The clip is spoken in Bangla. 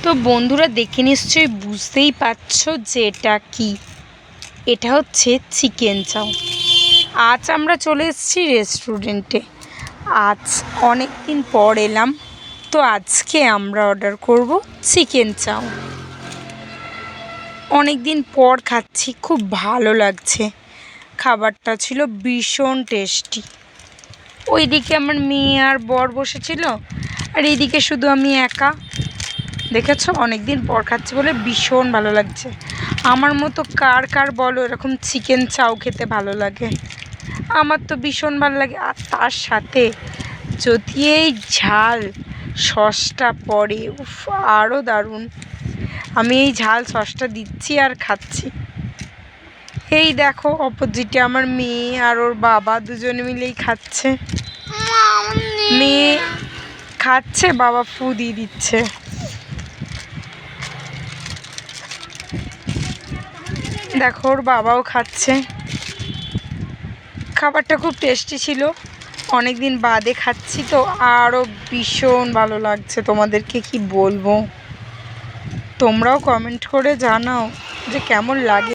তো বন্ধুরা দেখে নিশ্চয়ই বুঝতেই পারছো যে এটা কি। এটা হচ্ছে চিকেন চাউ। আজ আমরা চলে এসেছি রেস্টুরেন্টে। আজ অনেক দিন পর এলাম, তো আজকে আমরা অর্ডার করব চিকেন চাউ। অনেক দিন পর খাচ্ছি, খুব ভালো লাগছে। খাবারটা ছিল ভীষণ টেস্টি। ওইদিকে আমার মেয়ে আর বর বসেছিল, আর এইদিকে শুধু আমি একা। দেখেছো, অনেক দিন পর খাচ্ছি বলে ভীষণ ভালো লাগছে। আমার মতো কার কার বলো এরকম চিকেন চাউ খেতে ভালো লাগে? আমার তো ভীষণ ভালো লাগে। আর তার সাথে যদি এই ঝাল সসটা পড়ে, উফ, আরও দারুণ। আমি এই ঝাল সসটা দিচ্ছি আর খাচ্ছি। এই দেখো অপোজিটে আমার মেয়ে আর ওর বাবা দুজনে মিলেই খাচ্ছে। মেয়ে খাচ্ছে, বাবা ফু দিয়ে দিচ্ছে। দেখো ওর বাবাও খাচ্ছে। খাবারটা খুব টেস্টি ছিল, অনেক দিন বাদে খাচ্ছি তো আরও ভীষণ ভালো লাগছে। তোমাদেরকে কি বলবো, তোমরাও কমেন্ট করে জানাও যে কেমন লাগে।